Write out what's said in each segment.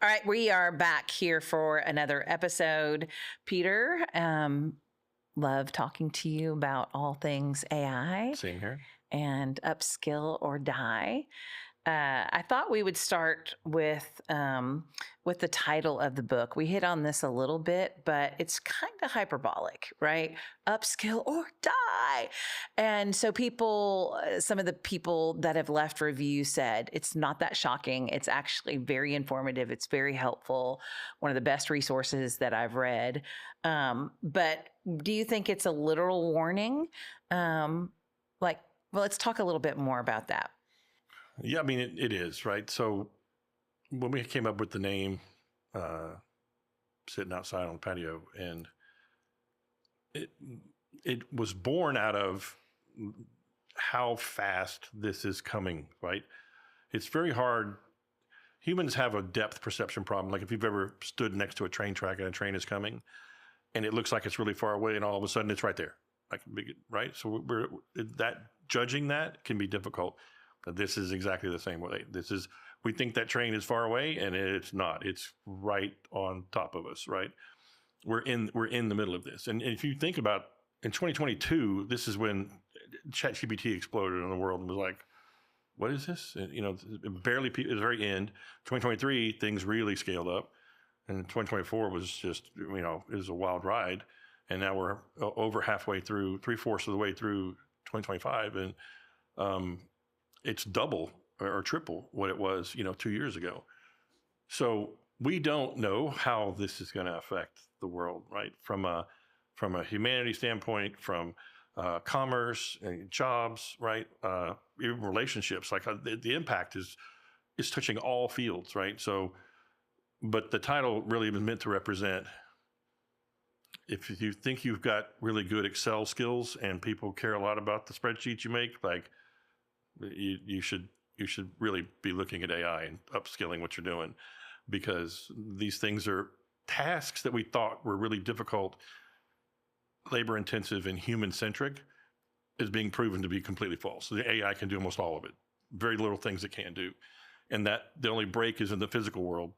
All right, we are back here for another episode. Peter, love talking to you about all things AI Same here. and upskill or die. I thought we would start with the title of the book. We hit on this a little bit, but it's kind of hyperbolic, right? Upskill or die. And so people, some of the people that have left reviews said it's not that shocking. It's actually very informative. It's very helpful. One of the best resources that I've read. But do you think it's a literal warning? Well, let's talk a little bit more about that. Yeah, I mean, it is, right? So when we came up with the name, sitting outside on the patio, and it was born out of how fast this is coming, right? It's very hard. Humans have a depth perception problem. Like if you've ever stood next to a train track and a train is coming and it looks like it's really far away and all of a sudden it's right there, like, right? So judging that can be difficult. But this is exactly the same way. We think that train is far away and it's not. It's right on top of us, right? We're in the middle of this. And if you think about in 2022, this is when ChatGPT exploded in the world and was like, what is this? And, barely, at the very end. 2023, things really scaled up. And 2024 was just, it was a wild ride. And now we're over halfway through, 3/4 of the way through 2025. And it's double or triple what it was, 2 years ago. So we don't know how this is going to affect the world, right? From a humanity standpoint, from commerce and jobs, right? Even relationships, like the impact is touching all fields, right? So, but the title really was meant to represent, if you think you've got really good Excel skills and people care a lot about the spreadsheets you make, like you should really be looking at AI and upskilling what you're doing, because these things are tasks that we thought were really difficult, labor intensive, and human centric is being proven to be completely false. So the AI can do almost all of it. Very little things it can't do. And that the only break is in the physical world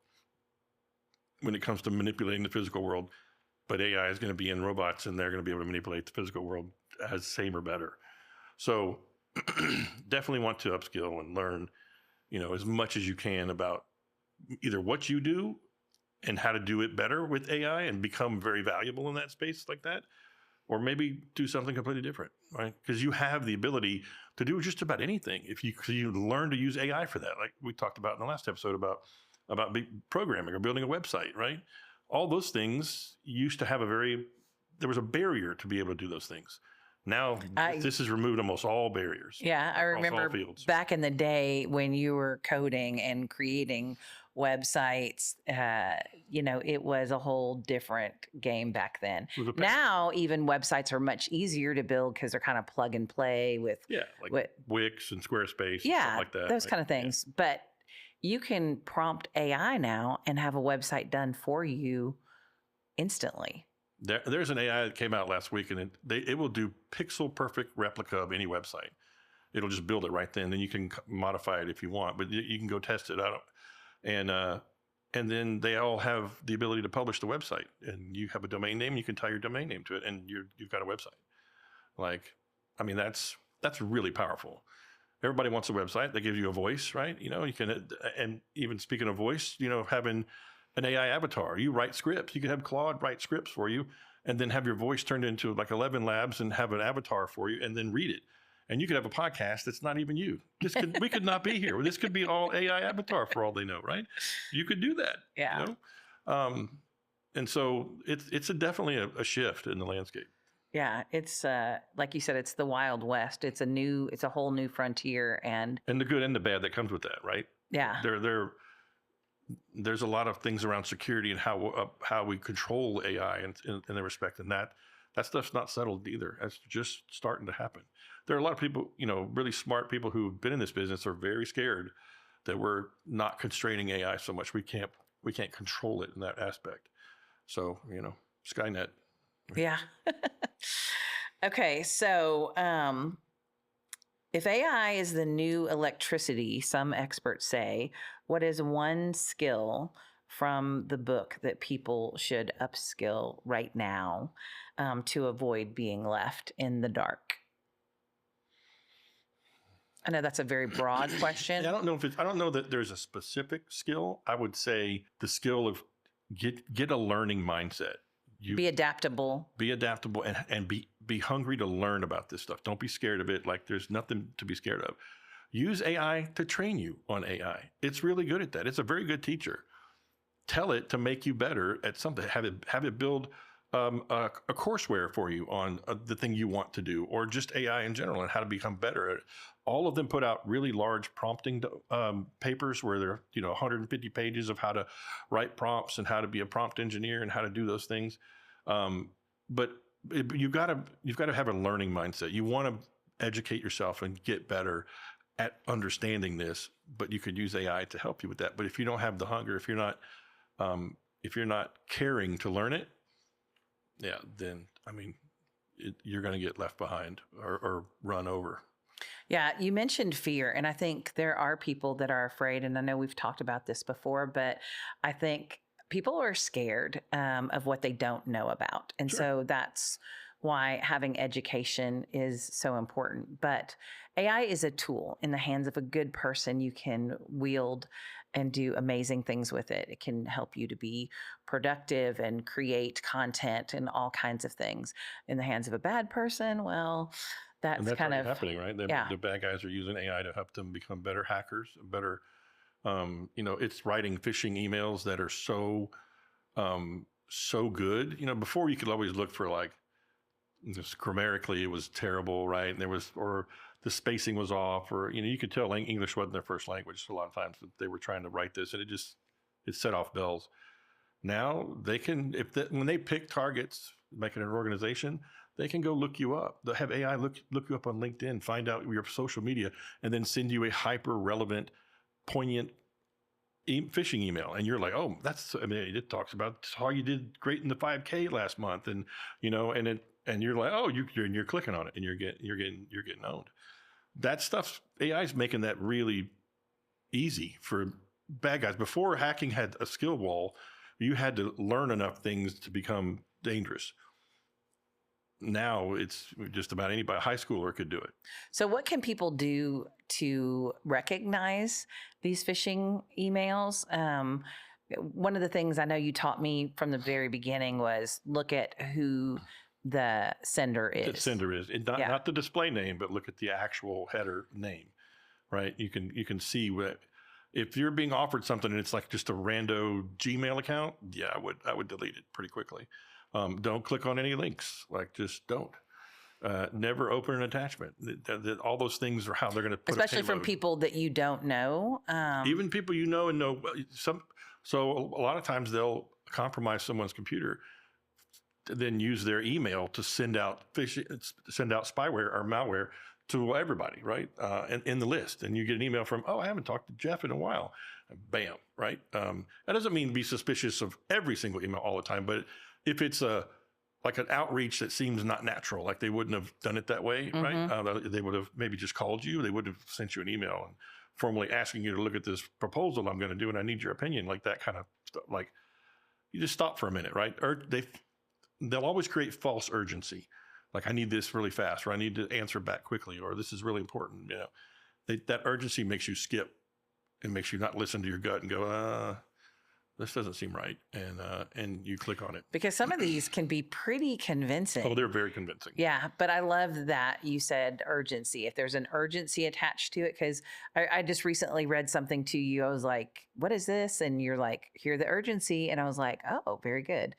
when it comes to manipulating the physical world. But AI is going to be in robots and they're going to be able to manipulate the physical world as same or better. So definitely want to upskill and learn, as much as you can about either what you do and how to do it better with AI and become very valuable in that space like that, or maybe do something completely different, right? Because you have the ability to do just about anything if you learn to use AI for that. Like we talked about in the last episode about programming or building a website, right? All those things used to have there was a barrier to be able to do those things. Now, this has removed almost all barriers. Yeah, I remember back in the day when you were coding and creating websites, it was a whole different game back then. Now, even websites are much easier to build because they're kind of plug and play with Wix and Squarespace, yeah, and stuff like that. Those kind of things. Yeah. But you can prompt AI now and have a website done for you instantly. There's an AI that came out last week, and it will do pixel perfect replica of any website. It'll just build it right then. Then you can modify it if you want, but you can go test it out. And then they all have the ability to publish the website. And you have a domain name, you can tie your domain name to it, and you've got a website. Like, I mean, that's really powerful. Everybody wants a website that gives you a voice, right? You can, and even speaking of voice, having an AI avatar. You write scripts. You can have Claude write scripts for you and then have your voice turned into like 11 labs and have an avatar for you and then read it. And you could have a podcast that's not even you. We could not be here. This could be all AI avatar for all they know, right? You could do that. Yeah. And so it's definitely a shift in the landscape. Yeah, it's like you said, it's the Wild West. It's a whole new frontier, and the good and the bad that comes with that, right? Yeah. There's a lot of things around security and how we control AI in the respect, and that stuff's not settled either. That's just starting to happen. There are a lot of people, really smart people who've been in this business are very scared that we're not constraining AI so much. We can't control it in that aspect. So, Skynet. Yeah. Okay, so if AI is the new electricity, some experts say, what is one skill from the book that people should upskill right now to avoid being left in the dark? I know that's a very broad question. Yeah, I don't know that there's a specific skill. I would say the skill of get a learning mindset. You Be adaptable. be adaptable and be hungry to learn about this stuff. Don't be scared of it. Like there's nothing to be scared of. Use AI to train you on AI. It's really good at that. It's a very good teacher. Tell it to make you better at something. Have it build a courseware for you on the thing you want to do, or just AI in general and how to become better at it. All of them put out really large prompting papers where they're 150 pages of how to write prompts and how to be a prompt engineer and how to do those things. But you've got to have a learning mindset. You want to educate yourself and get better at understanding this, but you could use AI to help you with that. But if you don't have the hunger, if you're not caring to learn it, yeah, then you're going to get left behind or run over. Yeah, you mentioned fear, and I think there are people that are afraid. And I know we've talked about this before, but I think people are scared of what they don't know about. And Sure. so that's why having education is so important. But AI is a tool in the hands of a good person. You can wield and do amazing things with it. It can help you to be productive and create content and all kinds of things. In the hands of a bad person, well, And that's that's kind already of, happening, right? yeah. The bad guys are using AI to help them become better hackers, better. It's writing phishing emails that are so good. Before you could always look for like just grammatically it was terrible, right? And or the spacing was off, or you could tell English wasn't their first language. So a lot of times they were trying to write this, and it set off bells. Now they can, when they pick targets, making an organization, they can go look you up. They'll have AI look you up on LinkedIn, find out your social media, and then send you a hyper relevant, poignant phishing email. And you're like, oh, it talks about how you did great in the 5K last month, and and you're like, oh, you're clicking on it, and you're getting owned. That stuff, AI is making that really easy for bad guys. Before hacking had a skill wall, you had to learn enough things to become dangerous. Now it's just about anybody. A high schooler could do it. So, what can people do to recognize these phishing emails? One of the things I know you taught me from the very beginning was look at who the sender is. The sender is not the display name, but look at the actual header name, right? You can see what if you're being offered something and it's like just a rando Gmail account. Yeah, I would delete it pretty quickly. Don't click on any links. Like just don't. Never open an attachment. All those things are how they're going to put especially from people that you don't know. Even people you know and know some. So a lot of times they'll compromise someone's computer, then use their email to send out spyware or malware to everybody, right? In the list, and you get an email from, oh, I haven't talked to Jeff in a while. Bam, right? That doesn't mean be suspicious of every single email all the time, but if it's like an outreach that seems not natural, like they wouldn't have done it that way, right? They would have maybe just called you. They wouldn't have sent you an email and formally asking you to look at this proposal I'm going to do, and I need your opinion, like that kind of stuff. Like you just stop for a minute, right? Or they'll always create false urgency. Like I need this really fast, or I need to answer back quickly, or this is really important. That urgency makes you skip and makes you not listen to your gut and go, this doesn't seem right. And you click on it. Because some of these can be pretty convincing. Oh, they're very convincing. Yeah, but I love that you said urgency. If there's an urgency attached to it, because I just recently read something to you. I was like, what is this? And you're like, hear the urgency. And I was like, oh, very good.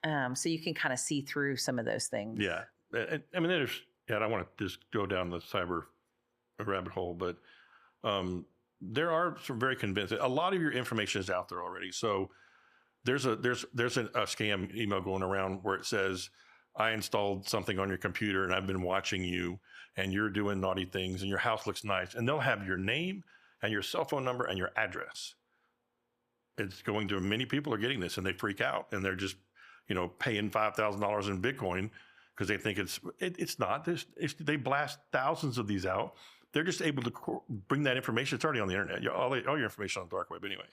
So you can kind of see through some of those things. Yeah. I mean, I don't want to just go down the cyber rabbit hole, but there are some very convincing. A lot of your information is out there already. So there's a scam email going around where it says, I installed something on your computer and I've been watching you and you're doing naughty things and your house looks nice. And they'll have your name and your cell phone number and your address. It's going to, many people are getting this and they freak out and they're just, paying $5,000 in Bitcoin because they think it's not. They blast thousands of these out. They're just able to bring that information. It's already on the internet. All your information on the dark web anyway.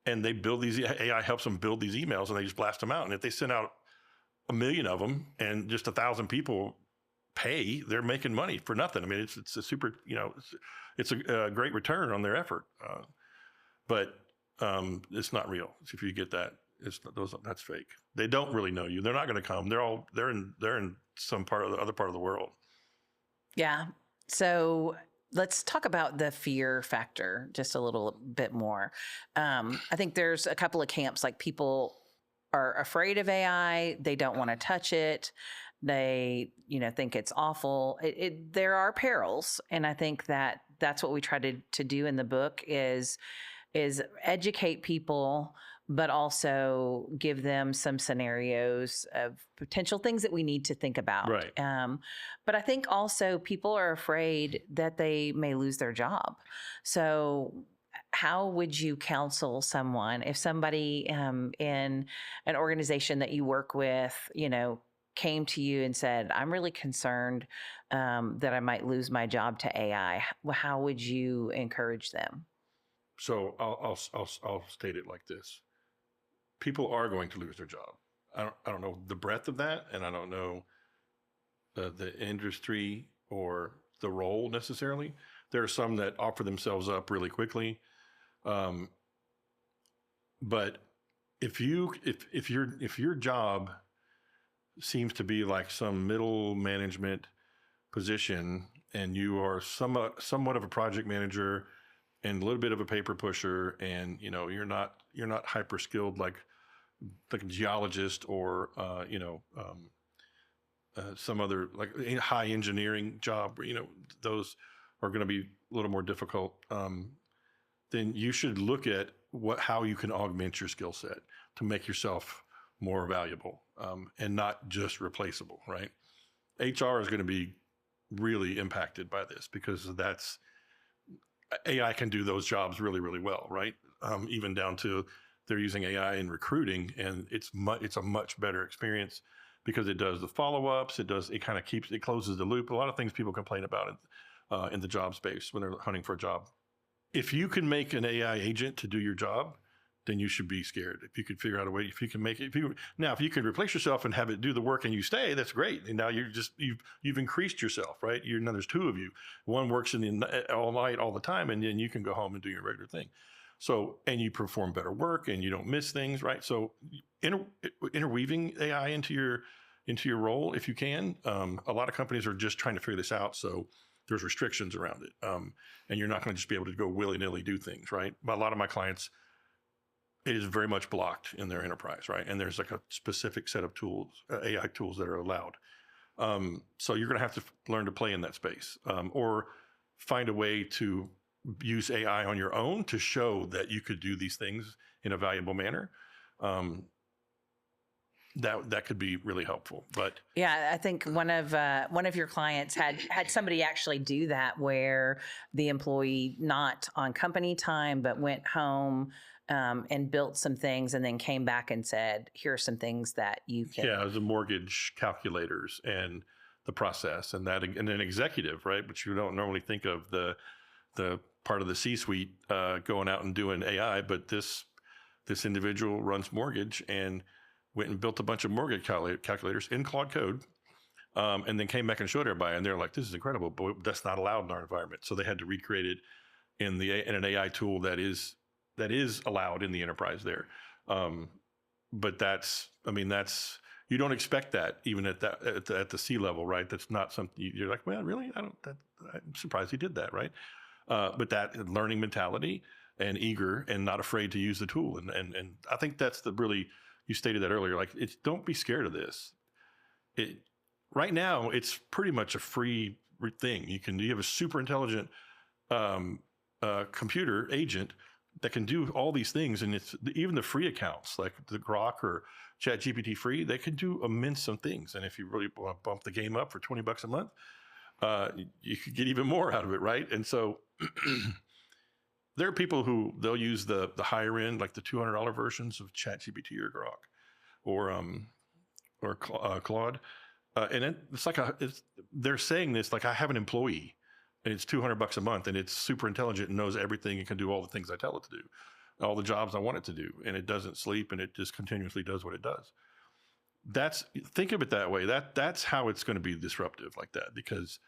and they build these, AI helps them build these emails, and they just blast them out. And if they send out 1,000,000 of them and just 1,000 people pay, they're making money for nothing. I mean, it's a super, it's a great return on their effort. But it's not real. If you get that, that's fake. They don't really know you. They're not going to come. They're in some part of the other part of the world. Yeah. So let's talk about the fear factor just a little bit more. I think there's a couple of camps, like people are afraid of AI. They don't want to touch it. They, think it's awful. There are perils. And I think that that's what we try to do in the book is educate people, but also give them some scenarios of potential things that we need to think about. Right. But I think also people are afraid that they may lose their job. So how would you counsel someone if somebody in an organization that you work with, came to you and said, I'm really concerned that I might lose my job to AI? How would you encourage them? So I'll state it like this: people are going to lose their job. I don't know the breadth of that, and I don't know the industry or the role necessarily. There are some that offer themselves up really quickly, um, but if your job seems to be like some middle management position, and you are somewhat of a project manager and a little bit of a paper pusher, and you're not hyper skilled like a geologist or some other like high engineering job where those are going to be a little more difficult, then you should look at how you can augment your skill set to make yourself more valuable, and not just replaceable, right? HR is going to be really impacted by this because AI can do those jobs really, really well, right? Even down to they're using AI in recruiting, and it's a much better experience because it does the follow-ups. It closes the loop. A lot of things people complain about in the job space when they're hunting for a job. If you can make an AI agent to do your job, then you should be scared. If you could figure out a way, if you can make it, if you can replace yourself and have it do the work and you stay, that's great. And now you've increased yourself, right? Now there's two of you. One works all night, all the time, and then you can go home and do your regular thing. So, and you perform better work and you don't miss things, right? So interweaving AI into your role, if you can. A lot of companies are just trying to figure this out. So there's restrictions around it. And you're not going to just be able to go willy-nilly do things, right? But a lot of my clients, it is very much blocked in their enterprise, right? And there's like a specific set of tools, AI tools that are allowed. So you're going to have to learn to play in that space, or find a way to use AI on your own to show that you could do these things in a valuable manner. That could be really helpful. But yeah, I think one of your clients had somebody actually do that, where the employee, not on company time, but went home and built some things, and then came back and said, "Here are some things that you can." yeah, the mortgage calculators and the process, and an executive, right? But you don't normally think of the part of the C-suite going out and doing AI, but this individual runs mortgage and went and built a bunch of mortgage calculators in Claude Code, and then came back and showed everybody, and they're like, "This is incredible," but that's not allowed in our environment. So they had to recreate it in an AI tool that is allowed in the enterprise there. But you don't expect that even at the C level, right? That's not something you're like, well, really? I'm surprised he did that, right? But that learning mentality and eager and not afraid to use the tool. And I think that's you stated that earlier, like don't be scared of this. Right now, it's pretty much a free thing. You have a super intelligent computer agent that can do all these things, and it's even the free accounts like the Grok or ChatGPT free, they can do immense some things. And if you really want to bump the game up for $20 a month, you could get even more out of it, right? And so there are people who they'll use the higher end, like the $200 versions of ChatGPT or Grok or Claude, and it's like they're saying this like, I have an employee and it's $200 a month and it's super intelligent and knows everything and can do all the things I tell it to do. all the jobs I want it to do, and it doesn't sleep, and it just continuously does what it does. Think of it that way. That's how it's going to be disruptive like that, because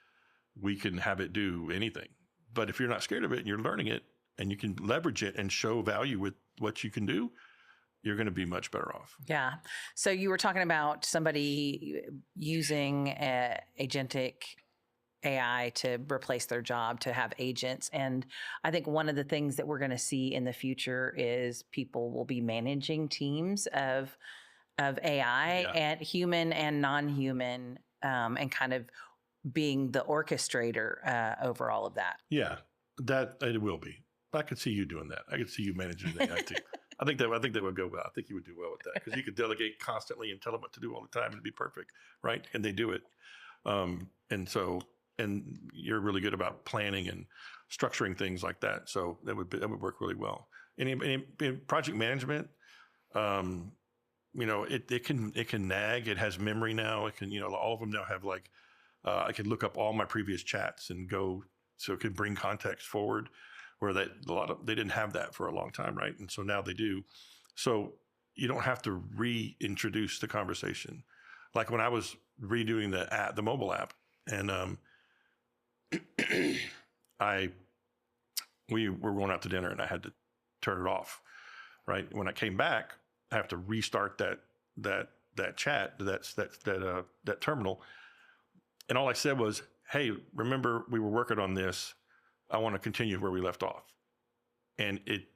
we can have it do anything. But if you're not scared of it and you're learning it and you can leverage it and show value with what you can do, you're going to be much better off. Yeah. So you were talking about somebody using agentic AI to replace their job, to have agents. And I think one of the things that we're going to see in the future is people will be managing teams of AI, Yeah. and human and non-human, and kind of being the orchestrator over all of that. Yeah, that it will be. I could see you doing that. I could see you managing the AI team. I think that would go well. I think you would do well with that, because you could delegate constantly and tell them what to do all the time and it'd be perfect, right? And they do it. And you're really good about planning and structuring things like that. So that would work really well. And in project management, it can nag. It has memory now. It can, all of them now have like, I could look up all my previous chats and go, so it could bring context forward, where they didn't have that for a long time, right? And so now they do. So you don't have to reintroduce the conversation. Like when I was redoing the mobile app, and we were going out to dinner, and I had to turn it off. Right when I came back, I have to restart that chat, that terminal, and all I said was, "Hey, remember we were working on this. I want to continue where we left off." And it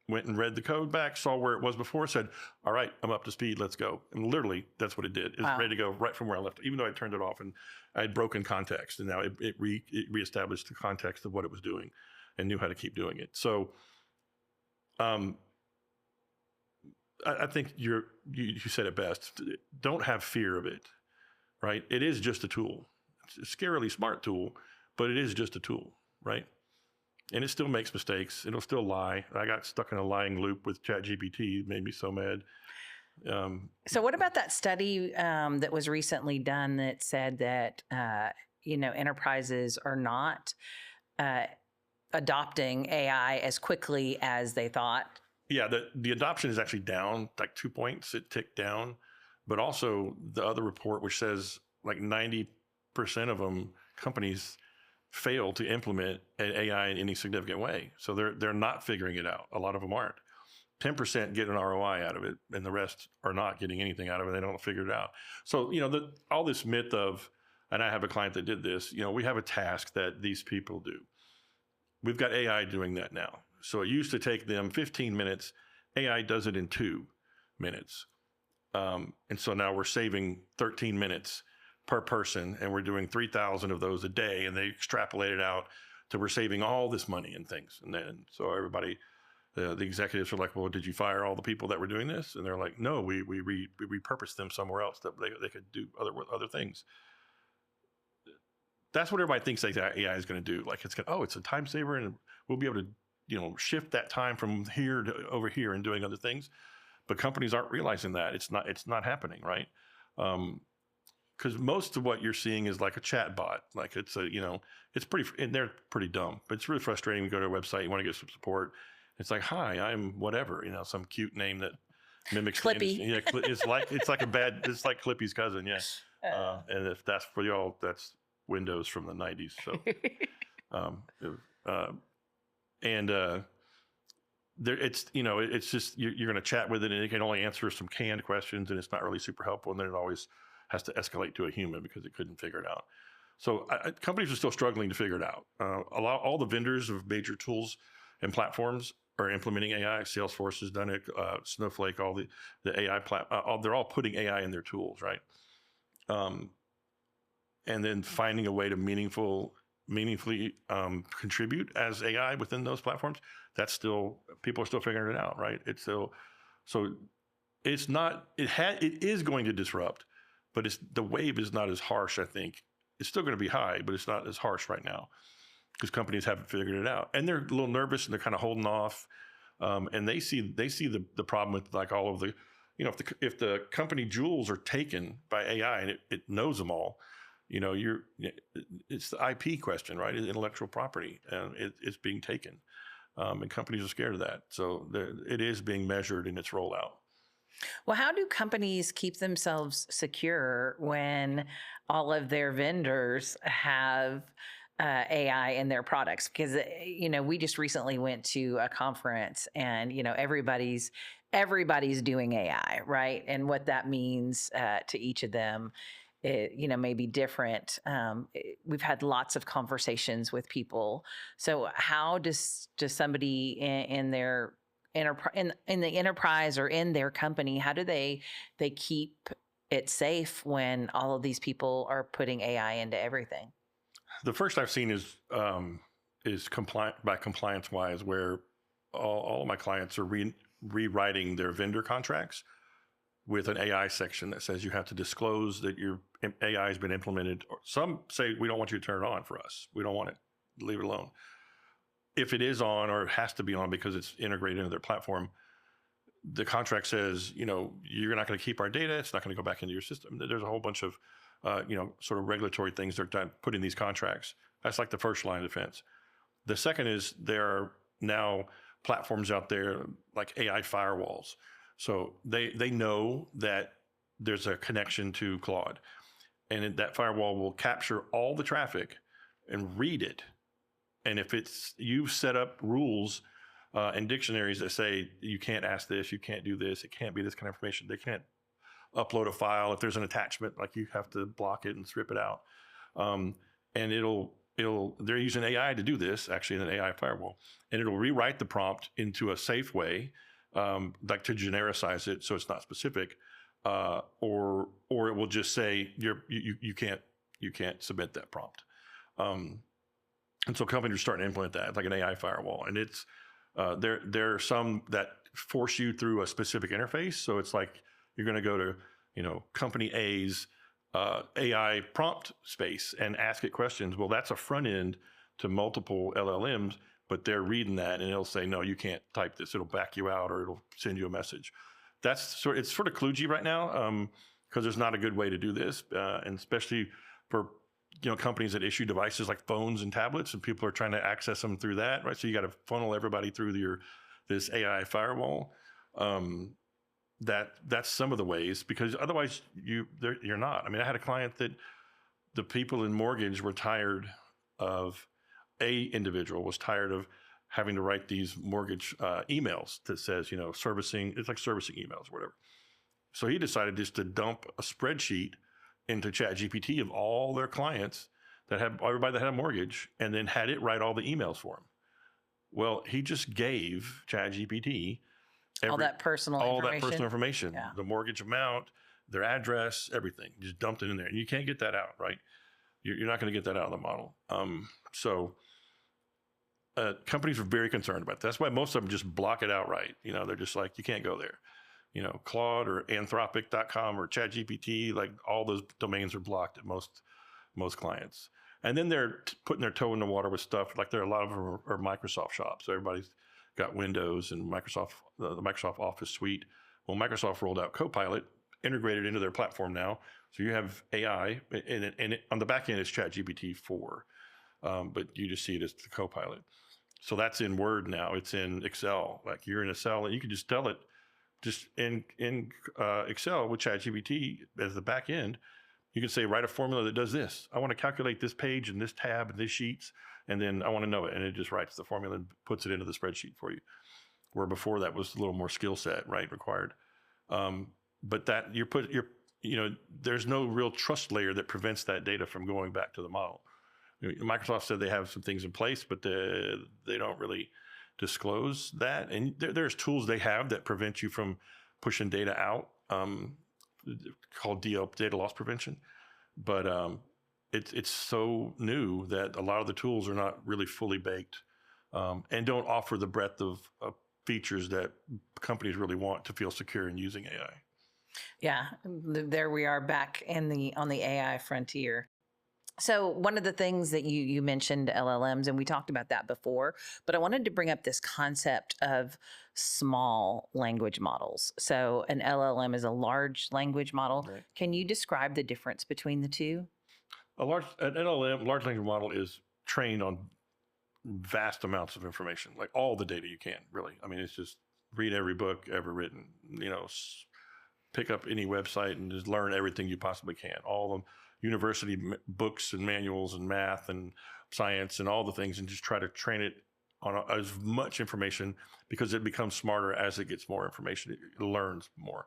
went and read the code back, saw where it was before, said, "All right, I'm up to speed. Let's go." And literally, that's what it did. It was ready to go right from where I left, even though I turned it off and I had broken context. And now it reestablished the context of what it was doing and knew how to keep doing it. So I think you said it best. Don't have fear of it, right? It is just a tool. It's a scarily smart tool, but it is just a tool, right? And it still makes mistakes. It'll still lie. I got stuck in a lying loop with ChatGPT. It made me so mad. So what about that study that was recently done that said that, enterprises are not adopting AI as quickly as they thought? Yeah, the adoption is actually down like 2 points. It ticked down. But also the other report, which says like 90% of them, companies fail to implement an AI in any significant way. So they're not figuring it out. A lot of them aren't. 10% get an ROI out of it, and the rest are not getting anything out of it. They don't figure it out. So, all this myth of, and I have a client that did this, we have a task that these people do. We've got AI doing that now. So it used to take them 15 minutes. AI does it in 2 minutes. And so now we're saving 13 minutes per person, and we're doing 3,000 of those a day, and they extrapolate it out to we're saving all this money and things. And then so everybody, the executives are like, "Well, did you fire all the people that were doing this?" And they're like, "No, we repurposed them somewhere else that they could do other things." That's what everybody thinks that AI is going to do. Like it's a time saver, and we'll be able to shift that time from here to over here and doing other things. But companies aren't realizing that it's not happening, right? Because most of what you're seeing is like a chat bot. Like it's and they're pretty dumb, but it's really frustrating. You go to a website, you want to get some support. It's like, "Hi, I'm whatever," some cute name that mimics Clippy. it's like it's like Clippy's cousin. Yeah. And if that's for y'all, that's Windows from the 90s. So, it's just, you're going to chat with it, and it can only answer some canned questions, and it's not really super helpful. And then it always has to escalate to a human because it couldn't figure it out. So companies are still struggling to figure it out. All the vendors of major tools and platforms are implementing AI. Salesforce has done it. Snowflake, all the AI they're all putting AI in their tools, right? And then finding a way to meaningfully contribute as AI within those platforms. People are still figuring it out, right? It is going to disrupt, but the wave is not as harsh. I think it's still going to be high, but it's not as harsh right now because companies haven't figured it out, and they're a little nervous and they're kind of holding off. And they see the problem with like all of the, if the company jewels are taken by AI and it knows them all, it's the IP question, right? Intellectual property, and it's being taken. and companies are scared of that. So it is being measured in its rollout. Well, how do companies keep themselves secure when all of their vendors have AI in their products? Because we just recently went to a conference, and everybody's doing AI, right? And what that means to each of them, may be different. We've had lots of conversations with people. So, how does somebody in their in the enterprise or in their company, how do they keep it safe when all of these people are putting AI into everything? The first I've seen is compliance wise, where all of my clients are rewriting their vendor contracts with an AI section that says you have to disclose that your AI has been implemented. Or some say we don't want you to turn it on for us. We don't want it. Leave it alone. If it is on or it has to be on because it's integrated into their platform, the contract says, you're not going to keep our data. It's not going to go back into your system. There's a whole bunch of, sort of regulatory things they're put in these contracts. That's like the first line of defense. The second is there are now platforms out there like AI firewalls. So they know that there's a connection to Claude, and that firewall will capture all the traffic and read it. And if you've set up rules and dictionaries that say you can't ask this, you can't do this, it can't be this kind of information. They can't upload a file if there's an attachment, like you have to block it and strip it out. And they're using AI to do this, actually, in an AI firewall, and it'll rewrite the prompt into a safe way, like to genericize it so it's not specific, or it will just say you can't submit that prompt. And so companies are starting to implement that, like an AI firewall. And it's there are some that force you through a specific interface. So it's like you're going to go to company A's AI prompt space and ask it questions. Well, that's a front end to multiple LLMs, but they're reading that and it'll say, no, you can't type this. It'll back you out or it'll send you a message. It's sort of kludgy right now because there's not a good way to do this, and especially for companies that issue devices like phones and tablets, and people are trying to access them through that, right? So you got to funnel everybody through this AI firewall. That's some of the ways, because otherwise you're not. I mean, I had a client that the people in mortgage were tired of, individual was tired of having to write these mortgage emails that says, servicing, it's like servicing emails or whatever. So he decided just to dump a spreadsheet into ChatGPT of all their clients everybody that had a mortgage, and then had it write all the emails for him. Well, he just gave ChatGPT All that personal information, Yeah. the mortgage amount, their address, everything. Just dumped it in there, and you can't get that out, right? You're not going to get that out of the model. So companies are very concerned about that. That's why most of them just block it outright. They're just like, you can't go there. Claude or Anthropic.com or ChatGPT, like all those domains are blocked at most clients. And then they're putting their toe in the water with stuff like there are a lot of them are Microsoft shops. So everybody's got Windows and Microsoft, the Microsoft Office suite. Well, Microsoft rolled out Copilot, integrated into their platform now. So you have AI, and on the back end it's ChatGPT 4, but you just see it as the Copilot. So that's in Word now. It's in Excel. Like you're in Excel, and you can just tell it, just in Excel with ChatGPT as the back end, you can say, write a formula that does this. I want to calculate this page and this tab and this sheets, and then I want to know it. And it just writes the formula and puts it into the spreadsheet for you. Where before that was a little more skill set, right, required. But that there's no real trust layer that prevents that data from going back to the model. Microsoft said they have some things in place, but they don't really disclose that. And there's tools they have that prevent you from pushing data out, called data loss prevention. But it's so new that a lot of the tools are not really fully baked, and don't offer the breadth of features that companies really want to feel secure in using AI. Yeah, there we are back on the AI frontier. So one of the things that you mentioned LLMs, and we talked about that before, but I wanted to bring up this concept of small language models. So an LLM is a large language model. Right. Can you describe the difference between the two? An LLM, large language model, is trained on vast amounts of information, like all the data you can, really. I mean, it's just read every book ever written, pick up any website and just learn everything you possibly can. All the university books and manuals and math and science and all the things, and just try to train it on as much information, because it becomes smarter as it gets more information. It learns more.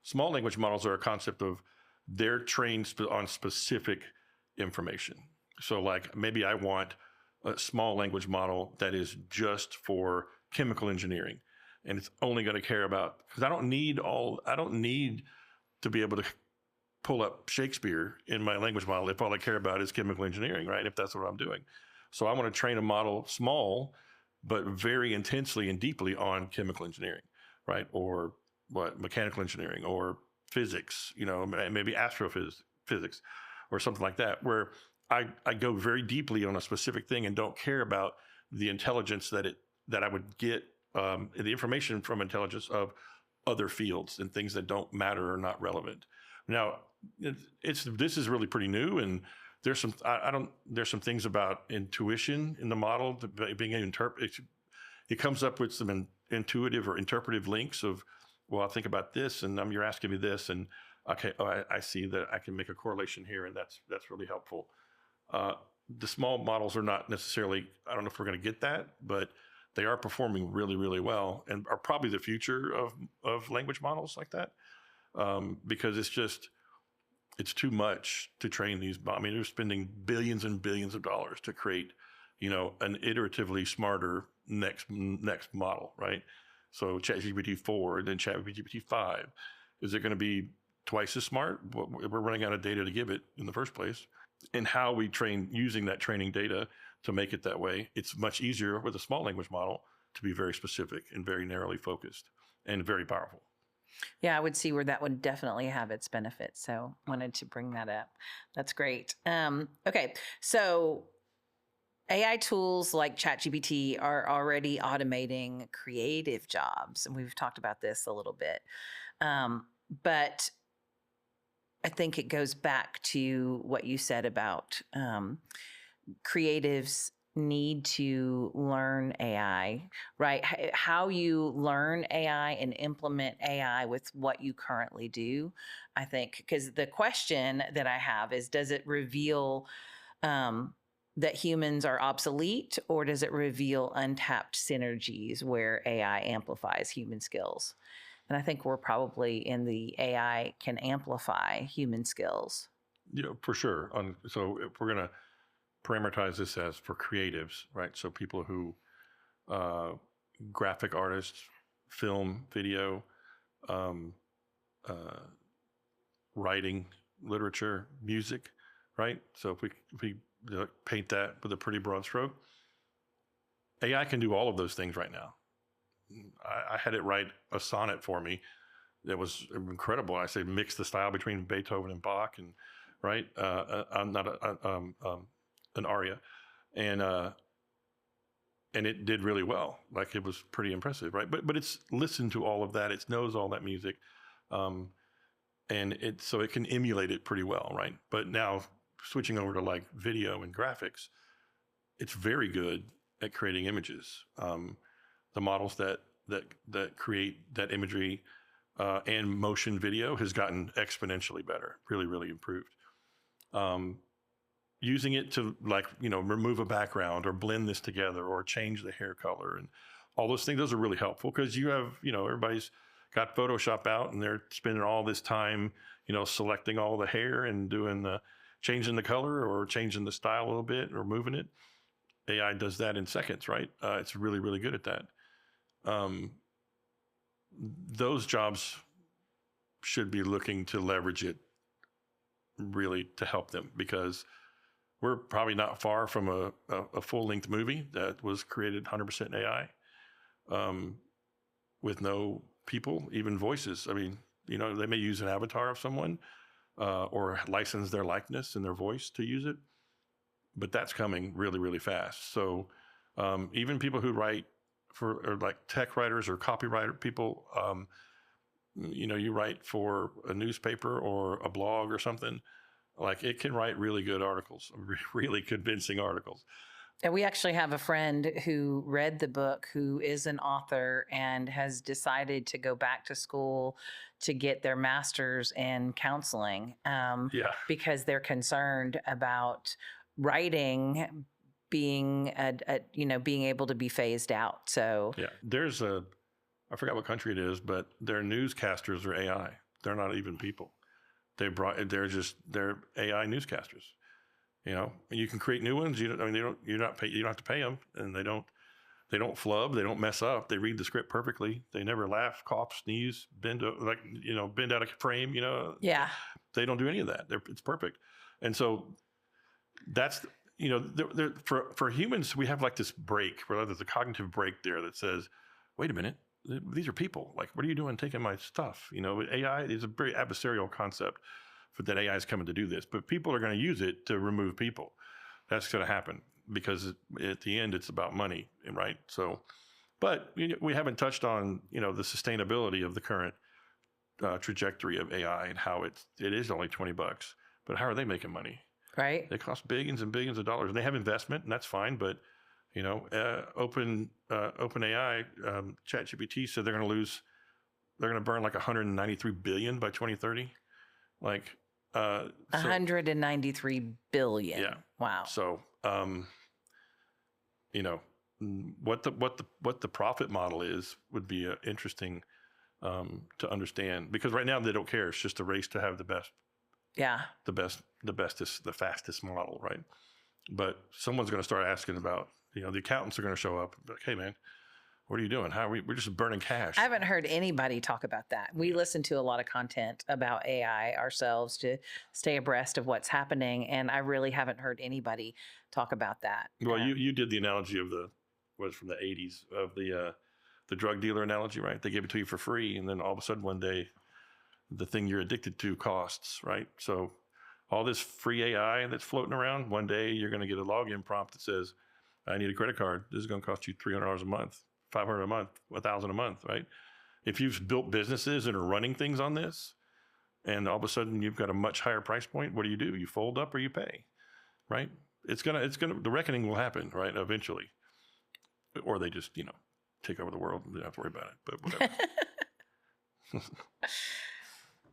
Small language models are a concept of they're trained on specific information. So like maybe I want a small language model that is just for chemical engineering, and it's only going to care about, because I don't need to be able to pull up Shakespeare in my language model if all I care about is chemical engineering, right? If that's what I'm doing. So I want to train a model small, but very intensely and deeply on chemical engineering, right? Or mechanical engineering or physics, maybe astrophysics or something like that, where I go very deeply on a specific thing and don't care about the intelligence that I would get, the information from intelligence of other fields and things that don't matter or not relevant. Now, this is really pretty new, and there's some things about intuition in the model, being able to interpret. It comes up with some intuitive or interpretive links of, well, I think about this, and you're asking me this, and okay, I see that I can make a correlation here, and that's really helpful. The small models are not necessarily, I don't know if we're going to get that, but they are performing really, really well, and are probably the future of language models like that, because it's too much to train these. I mean, they're spending billions and billions of dollars to create, an iteratively smarter next model, right? So ChatGPT 4 and then ChatGPT 5, is it going to be twice as smart? We're running out of data to give it in the first place. And how we train using that training data to make it that way, it's much easier with a small language model to be very specific and very narrowly focused and very powerful. Yeah, I would see where that would definitely have its benefits. So wanted to bring that up. That's great. Okay, so AI tools like ChatGPT are already automating creative jobs, and we've talked about this a little bit. But I think it goes back to what you said about creatives need to learn AI, right? How you learn AI and implement AI with what you currently do. I think, because the question that I have is, does it reveal that humans are obsolete, or does it reveal untapped synergies where AI amplifies human skills? And I think we're probably in the AI can amplify human skills. For sure. So if we're going to parameterize this as for creatives, right? So people who, graphic artists, film, video, um, uh, writing, literature, music, right? So if we paint that with a pretty broad stroke, AI can do all of those things right now. I had it write a sonnet for me that was incredible. I say mix the style between Beethoven and Bach, and right, I'm not an aria, and it did really well. Like, it was pretty impressive, right? But it's listened to all of that. It knows all that music, and so it can emulate it pretty well, right? But now switching over to like video and graphics, it's very good at creating images. The models that create that imagery and motion video has gotten exponentially better, really, really improved. Using it to, like, remove a background or blend this together or change the hair color and all those things, those are really helpful, because you have, everybody's got Photoshop out and they're spending all this time, selecting all the hair and doing changing the color or changing the style a little bit or moving it. AI does that in seconds, right? It's really, really good at that. Those jobs should be looking to leverage it really to help them, because we're probably not far from a full-length movie that was created 100% AI, with no people, even voices. I mean, they may use an avatar of someone or license their likeness and their voice to use it, but that's coming really, really fast. So even people who write or like tech writers or copywriter people, you write for a newspaper or a blog or something, like, it can write really good articles, really convincing articles. And we actually have a friend who read the book who is an author and has decided to go back to school to get their master's in counseling, Yeah. because they're concerned about writing being being able to be phased out. So Yeah. I forgot what country it is, but their newscasters are AI. They're not even people. They're AI newscasters. And you can create new ones. You don't have to pay them, and they don't flub, they don't mess up. They read the script perfectly. They never laugh, cough, sneeze, bend out of frame. yeah, They don't do any of that. It's perfect. And so that's for humans, we have like this break where there's a cognitive break there that says, wait a minute, these are people. Like, what are you doing taking my stuff? AI is a very adversarial concept for that AI is coming to do this, but people are going to use it to remove people. That's going to happen because at the end, it's about money, right? So, but we haven't touched on the sustainability of the current trajectory of AI and how it is only $20, but how are they making money? right. They cost billions and billions of dollars, and they have investment, and that's fine. But OpenAI, ChatGPT said they're going to burn like 193 billion by 2030. Like, so 193 billion. yeah. Wow. So, you know, what the profit model is would be interesting to understand, because right now they don't care. It's just a race to have Yeah. the bestest, the fastest model, right? But someone's going to start asking about, the accountants are going to show up, like, hey man, what are you doing? We're just burning cash. I haven't heard anybody talk about that. We listen to a lot of content about AI ourselves to stay abreast of what's happening, and I really haven't heard anybody talk about that. Well, you did the analogy of from the 80s of the drug dealer analogy, right? They give it to you for free, and then all of a sudden one day, the thing you're addicted to costs, right? So all this free AI that's floating around, one day you're going to get a login prompt that says, I need a credit card. This is going to cost you $300 a month, $500 a month, $1,000 a month, right? If you've built businesses and are running things on this, and all of a sudden you've got a much higher price point, what do? You fold up or you pay, right? The reckoning will happen, right? Eventually. Or they just, take over the world and don't have to worry about it, but whatever.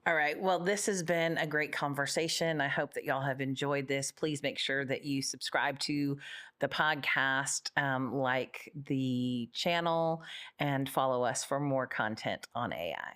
All right. Well, this has been a great conversation. I hope that y'all have enjoyed this. Please make sure that you subscribe to the podcast, like the channel, and follow us for more content on AI.